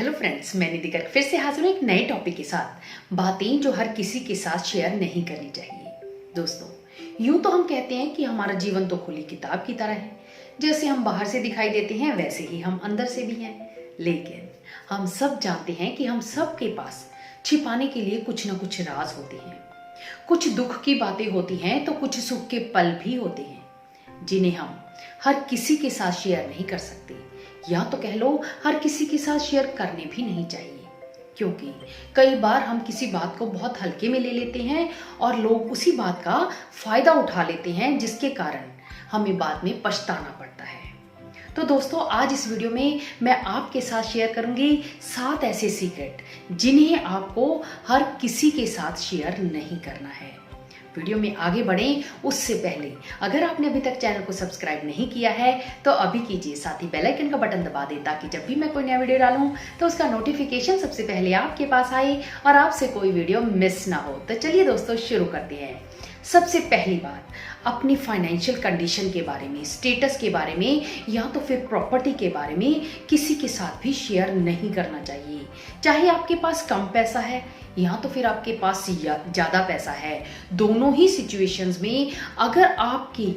Hello friends, मैं निधि गर्ग फिर से हाजिर हूँ एक नए टॉपिक के साथ। बातें जो हर किसी के साथ शेयर नहीं करनी चाहिए। दोस्तों, यूं तो हम कहते हैं कि हमारा जीवन तो खुली किताब की तरह है। जैसे हम बाहर से दिखाई देते हैं वैसे ही हम अंदर से भी हैं। लेकिन हम सब जानते हैं कि हम सब के पास छिपाने के लिए कुछ ना कुछ राज होते हैं। कुछ दुख की बातें होती हैं तो कुछ सुख के पल भी होते हैं जिन्हें हम हर किसी के साथ शेयर नहीं कर सकते, या तो कह लो हर किसी के साथ शेयर करने भी नहीं चाहिए। क्योंकि कई बार हम किसी बात को बहुत हल्के में ले लेते हैं और लोग उसी बात का फायदा उठा लेते हैं, जिसके कारण हमें बाद में पछताना पड़ता है। तो दोस्तों, आज इस वीडियो में मैं आपके साथ शेयर करूंगी 7 ऐसे सीक्रेट जिन्हें आपको हर किसी के साथ शेयर नहीं करना है। वीडियो में आगे बढ़ें उससे पहले अगर आपने अभी तक चैनल को सब्सक्राइब नहीं किया है तो अभी कीजिए, साथ ही बेल आइकन का बटन दबा दें ताकि जब भी मैं कोई नया वीडियो डालूं तो उसका नोटिफिकेशन सबसे पहले आपके पास आए और आपसे कोई वीडियो मिस ना हो। तो चलिए दोस्तों, शुरू करते हैं। सबसे पहली बात, अपनी फाइनेंशियल कंडीशन के बारे में, स्टेटस के बारे में या तो फिर प्रॉपर्टी के बारे में किसी के साथ भी शेयर नहीं करना चाहिए। चाहे आपके पास कम पैसा है या तो फिर आपके पास ज़्यादा पैसा है, दोनों ही सिचुएशंस में अगर आपकी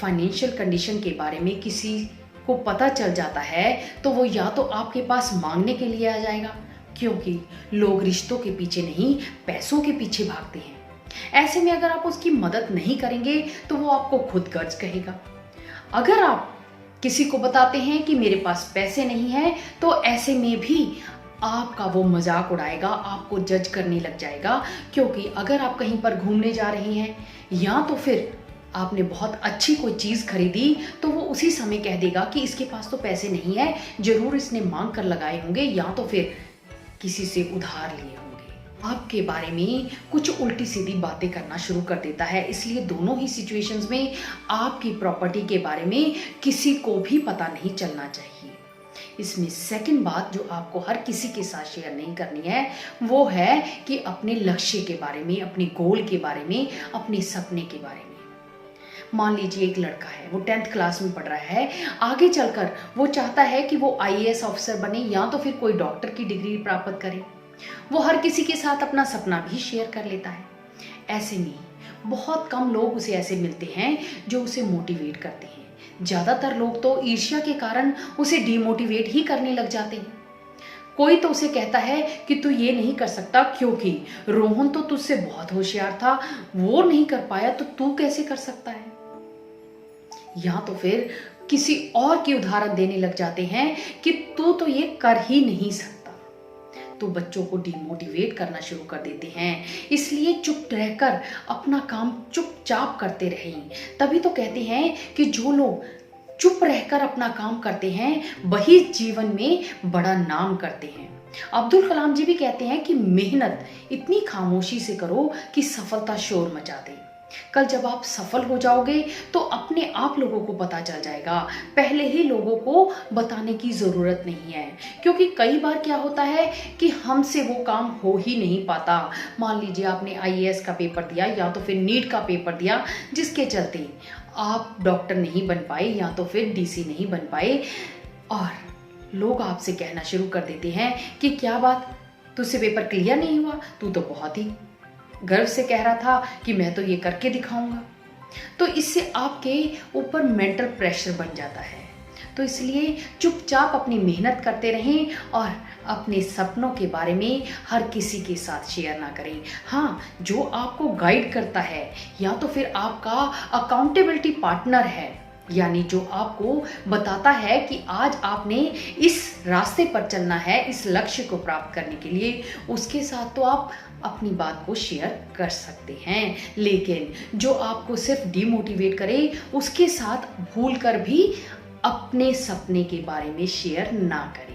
फाइनेंशियल कंडीशन के बारे में किसी को पता चल जाता है तो वो या तो आपके पास मांगने के लिए आ जाएगा, क्योंकि लोग रिश्तों के पीछे नहीं पैसों के पीछे भागते हैं। ऐसे में अगर आप उसकी मदद नहीं करेंगे तो वो आपको खुद गर्ज कहेगा। अगर आप किसी को बताते हैं कि मेरे पास पैसे नहीं हैं तो ऐसे में भी आपका वो मजाक उड़ाएगा, आपको जज करने लग जाएगा। क्योंकि अगर आप कहीं पर घूमने जा रहे हैं या तो फिर आपने बहुत अच्छी कोई चीज़ खरीदी तो वो उसी समय कह देगा कि इसके पास तो पैसे नहीं है, जरूर इसने मांग कर लगाए होंगे या तो फिर किसी से उधार लिए होंगे। आपके बारे में कुछ उल्टी सीधी बातें करना शुरू कर देता है। इसलिए दोनों ही सिचुएशंस में आपकी प्रॉपर्टी के बारे में किसी को भी पता नहीं चलना चाहिए। इसमें सेकंड बात जो आपको हर किसी के साथ शेयर नहीं करनी है वो है कि अपने लक्ष्य के बारे में, अपने गोल के बारे में, अपने सपने के बारे में। मान लीजिए एक लड़का है, वो 10th क्लास में पढ़ रहा है, आगे चलकर वो चाहता है कि वो IAS ऑफिसर बने या तो फिर कोई डॉक्टर की डिग्री प्राप्त करे। वो हर किसी के साथ अपना सपना भी शेयर कर लेता है। ऐसे में बहुत कम लोग उसे ऐसे मिलते हैं जो उसे मोटिवेट करते हैं। ज़्यादातर लोग तो ईर्ष्या के कारण उसे डिमोटिवेट ही करने लग जाते हैं। कोई तो उसे कहता है कि तू ये नहीं कर सकता क्योंकि रोहन तो तुझसे बहुत होशियार था, वो नहीं कर पाया तो तू कैसे कर सकता है। या तो फिर किसी और की उदाहरण देने लग जाते हैं कि तू तो ये कर ही नहीं सकता। तो बच्चों को डिमोटिवेट करना शुरू कर देते हैं। इसलिए चुप रहकर अपना काम चुपचाप करते रहें। तभी तो कहते हैं कि जो लोग चुप रहकर अपना काम करते हैं वही जीवन में बड़ा नाम करते हैं। अब्दुल कलाम जी भी कहते हैं कि मेहनत इतनी खामोशी से करो कि सफलता शोर मचा दे। कल जब आप सफल हो जाओगे तो अपने आप लोगों को पता चल जाएगा, पहले ही लोगों को बताने की ज़रूरत नहीं है। क्योंकि कई बार क्या होता है कि हमसे वो काम हो ही नहीं पाता। मान लीजिए आपने IAS का पेपर दिया या तो फिर नीट का पेपर दिया, जिसके चलते आप डॉक्टर नहीं बन पाए या तो फिर DC नहीं बन पाए, और लोग आपसे कहना शुरू कर देते हैं कि क्या बात, तुझसे पेपर क्लियर नहीं हुआ, तू तो बहुत ही गर्व से कह रहा था कि मैं तो ये करके दिखाऊंगा। तो इससे आपके ऊपर मेंटल प्रेशर बन जाता है। तो इसलिए चुपचाप अपनी मेहनत करते रहें और अपने सपनों के बारे में हर किसी के साथ शेयर ना करें। हाँ, जो आपको गाइड करता है या तो फिर आपका अकाउंटेबिलिटी पार्टनर है, यानी जो आपको बताता है कि आज आपने इस रास्ते पर चलना है इस लक्ष्य को प्राप्त करने के लिए, उसके साथ तो आप अपनी बात को शेयर कर सकते हैं। लेकिन जो आपको सिर्फ डिमोटिवेट करे उसके साथ भूल कर भी अपने सपने के बारे में शेयर ना करें।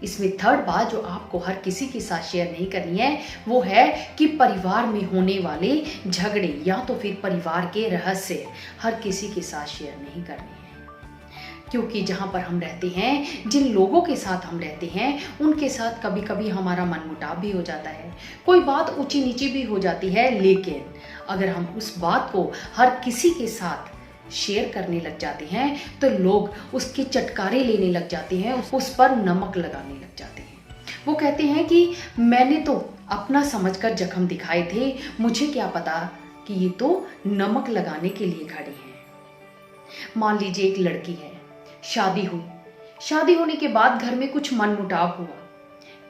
इसमें थर्ड बात जो आपको हर किसी के साथ शेयर नहीं करनी है वो है कि परिवार में होने वाले झगड़े या तो फिर परिवार के रहस्य हर किसी के साथ शेयर नहीं करने हैं। क्योंकि जहाँ पर हम रहते हैं, जिन लोगों के साथ हम रहते हैं, उनके साथ कभी कभी हमारा मनमुटाव भी हो जाता है, कोई बात ऊंची नीची भी हो जाती है। लेकिन अगर हम उस बात को हर किसी के साथ शेयर करने लग जाते हैं तो लोग उसके चटकारे लेने लग जाते हैं, उस पर नमक लगाने लग जाते हैं। वो कहते हैं कि मैंने तो अपना समझकर जख्म दिखाए थे, मुझे क्या पता कि ये तो नमक लगाने के लिए खड़ी हैं। मान लीजिए एक लड़की है, शादी हुई, शादी होने के बाद घर में कुछ मनमुटाव हुआ।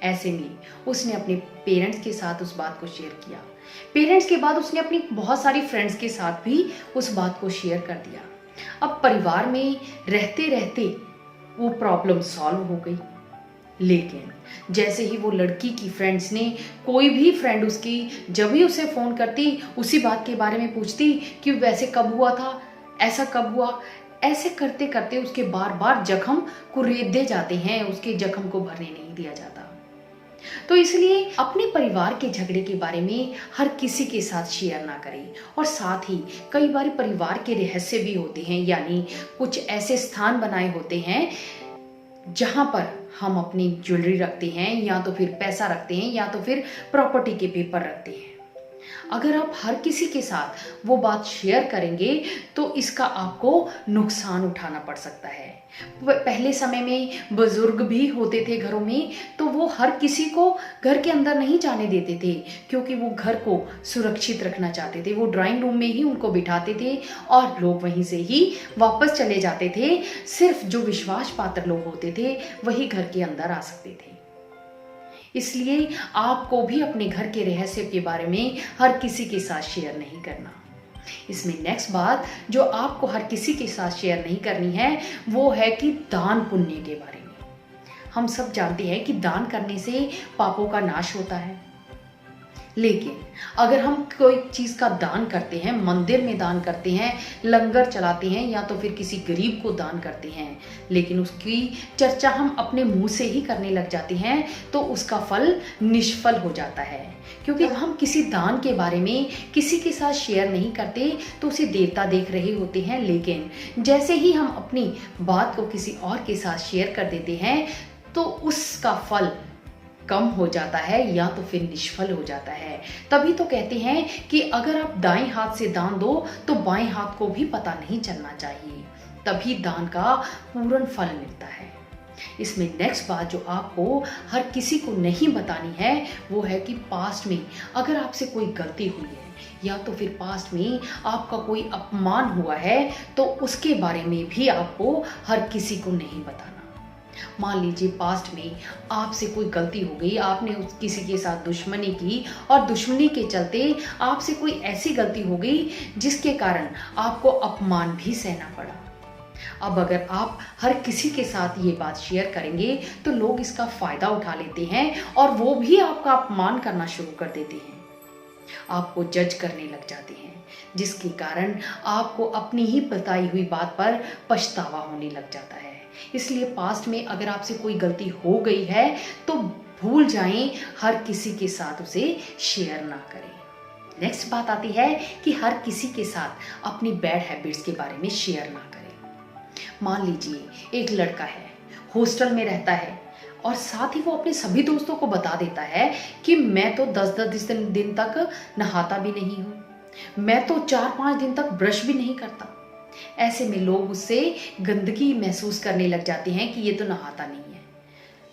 ऐसे में उसने अपने पेरेंट्स के साथ उस बात को शेयर किया। पेरेंट्स के बाद उसने अपनी बहुत सारी फ्रेंड्स के साथ भी उस बात को शेयर कर दिया। अब परिवार में रहते रहते वो प्रॉब्लम सॉल्व हो गई। लेकिन जैसे ही वो लड़की की फ्रेंड्स ने, कोई भी फ्रेंड उसकी जब भी उसे फ़ोन करती, उसी बात के बारे में पूछती कि वैसे कब हुआ था, ऐसा कब हुआ, ऐसे करते करते उसके बार बार जख्म कुरेदे जाते हैं, उसके जख्म को भरने नहीं दिया जाता। तो इसलिए अपने परिवार के झगड़े के बारे में हर किसी के साथ शेयर ना करें। और साथ ही कई बार परिवार के रहस्य भी होते हैं, यानी कुछ ऐसे स्थान बनाए होते हैं जहां पर हम अपनी ज्वेलरी रखते हैं, या तो फिर पैसा रखते हैं, या तो फिर प्रॉपर्टी के पेपर रखते हैं। अगर आप हर किसी के साथ वो बात शेयर करेंगे तो इसका आपको नुकसान उठाना पड़ सकता है। पहले समय में बुजुर्ग भी होते थे घरों में, तो वो हर किसी को घर के अंदर नहीं जाने देते थे, क्योंकि वो घर को सुरक्षित रखना चाहते थे। वो ड्राइंग रूम में ही उनको बिठाते थे और लोग वहीं से ही वापस चले जाते थे। सिर्फ जो विश्वास पात्र लोग होते थे वही घर के अंदर आ सकते थे। इसलिए आपको भी अपने घर के रहस्य के बारे में हर किसी के साथ शेयर नहीं करना। इसमें नेक्स्ट बात जो आपको हर किसी के साथ शेयर नहीं करनी है, वो है कि दान पुण्य के बारे में। हम सब जानते हैं कि दान करने से पापों का नाश होता है, लेकिन अगर हम कोई चीज़ का दान करते हैं, मंदिर में दान करते हैं, लंगर चलाते हैं, या तो फिर किसी गरीब को दान करते हैं, लेकिन उसकी चर्चा हम अपने मुंह से ही करने लग जाते हैं, तो उसका फल निष्फल हो जाता है। क्योंकि हम किसी दान के बारे में किसी के साथ शेयर नहीं करते तो उसे देवता देख रहे होते हैं, लेकिन जैसे ही हम अपनी बात को किसी और के साथ शेयर कर देते हैं तो उसका फल कम हो जाता है या तो फिर निष्फल हो जाता है। तभी तो कहते हैं कि अगर आप दाएं हाथ से दान दो तो बाएं हाथ को भी पता नहीं चलना चाहिए, तभी दान का पूर्ण फल मिलता है। इसमें नेक्स्ट बात जो आपको हर किसी को नहीं बतानी है वो है कि पास्ट में अगर आपसे कोई गलती हुई है या तो फिर पास्ट में आपका कोई अपमान हुआ है तो उसके बारे में भी आपको हर किसी को नहीं बताना। मान लीजिए पास्ट में आपसे कोई गलती हो गई, आपने किसी के साथ दुश्मनी की और दुश्मनी के चलते आपसे कोई ऐसी गलती हो गई जिसके कारण आपको अपमान भी सहना पड़ा। अब अगर आप हर किसी के साथ ये बात शेयर करेंगे तो लोग इसका फायदा उठा लेते हैं और वो भी आपका अपमान करना शुरू कर देते हैं, आपको जज करने लग जाते हैं, जिसके कारण आपको अपनी ही बताई हुई बात पर पछतावा होने लग जाता है। इसलिए पास्ट में अगर आपसे कोई गलती हो गई है तो भूल जाएं, हर किसी के साथ उसे शेयर ना करें। नेक्स्ट बात आती है कि हर किसी के साथ अपनी बैड हैबिट्स के बारे में शेयर ना करें। मान लीजिए एक लड़का है, हॉस्टल में रहता है और साथ ही वो अपने सभी दोस्तों को बता देता है कि मैं तो 10-10 दिन तक नहाता भी नहीं हूँ, मैं तो 4-5 दिन तक ब्रश भी नहीं करता। ऐसे में लोग उससे गंदगी महसूस करने लग जाते हैं कि ये तो नहाता नहीं है।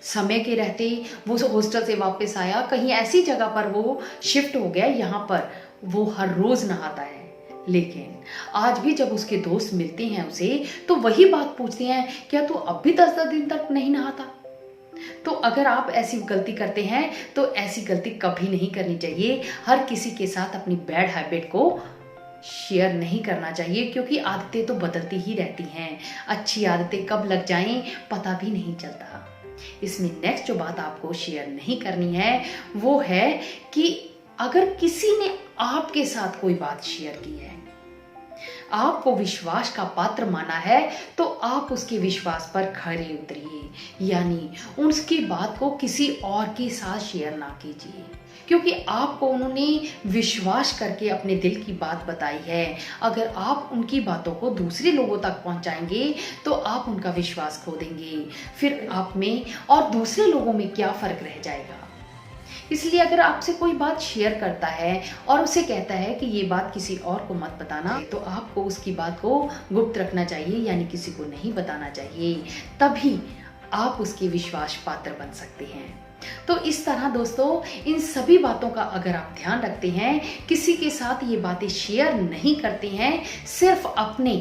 समय के रहते वो हॉस्टल से वापस आया, कहीं ऐसी जगह पर वो शिफ्ट हो गया यहाँ पर वो हर रोज नहाता है, लेकिन आज भी जब उसके दोस्त मिलते हैं उसे तो वही बात पूछते हैं, क्या तू अब भी 10-10 दिन तक नहीं नहाता? तो अगर आप ऐसी गलती करते हैं तो ऐसी गलती कभी नहीं करनी चाहिए। हर किसी के साथ अपनी बैड हैबिट को शेयर नहीं करना चाहिए, क्योंकि आदतें तो बदलती ही रहती हैं, अच्छी आदतें कब लग जाएं पता भी नहीं चलता। इसमें नेक्स्ट जो बात आपको शेयर नहीं करनी है वो है कि अगर किसी ने आपके साथ कोई बात शेयर की है, आपको विश्वास का पात्र माना है, तो आप उसके विश्वास पर खरे उतरिए, यानी उसकी बात को किसी और के साथ शेयर ना कीजिए, क्योंकि आपको उन्होंने विश्वास करके अपने दिल की बात बताई है। अगर आप उनकी बातों को दूसरे लोगों तक पहुंचाएंगे तो आप उनका विश्वास खो देंगे, फिर आप में और दूसरे लोगों में क्या फर्क रह जाएगा। इसलिए अगर आपसे कोई बात शेयर करता है और उसे कहता है कि ये बात किसी और को मत बताना, तो आपको उसकी बात को गुप्त रखना चाहिए, यानी किसी को नहीं बताना चाहिए, तभी आप उसके विश्वास पात्र बन सकते हैं। तो इस तरह दोस्तों इन सभी बातों का अगर आप ध्यान रखते हैं, किसी के साथ ये बातें शेयर नहीं करते हैं, सिर्फ अपने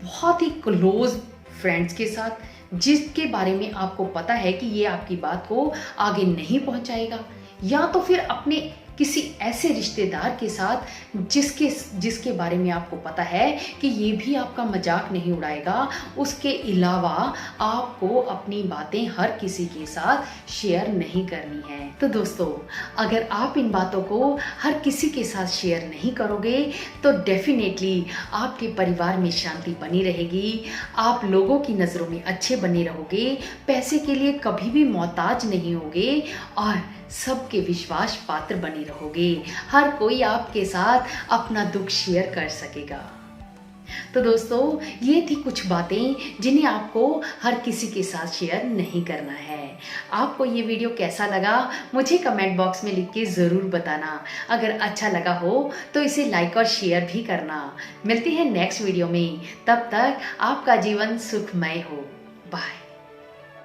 बहुत ही क्लोज फ्रेंड्स के साथ, जिसके बारे में आपको पता है कि ये आपकी बात को आगे नहीं पहुंचाएगा, या तो फिर अपने किसी ऐसे रिश्तेदार के साथ जिसके बारे में आपको पता है कि ये भी आपका मजाक नहीं उड़ाएगा, उसके अलावा आपको अपनी बातें हर किसी के साथ शेयर नहीं करनी है। तो दोस्तों अगर आप इन बातों को हर किसी के साथ शेयर नहीं करोगे तो डेफिनेटली आपके परिवार में शांति बनी रहेगी, आप लोगों की नज़रों में अच्छे बने रहोगे, पैसे के लिए कभी भी मोहताज नहीं होगे और सबके विश्वास पात्र बने रहोगे। हर कोई आपके साथ अपना दुख शेयर कर सकेगा। तो दोस्तों ये थी कुछ बातें जिन्हें आपको हर किसी के साथ शेयर नहीं करना है। आपको ये वीडियो कैसा लगा मुझे कमेंट बॉक्स में लिख के ज़रूर बताना। अगर अच्छा लगा हो तो इसे लाइक और शेयर भी करना। मिलते हैं नेक्स्ट वीडियो में, तब तक आपका जीवन सुखमय हो। बाय।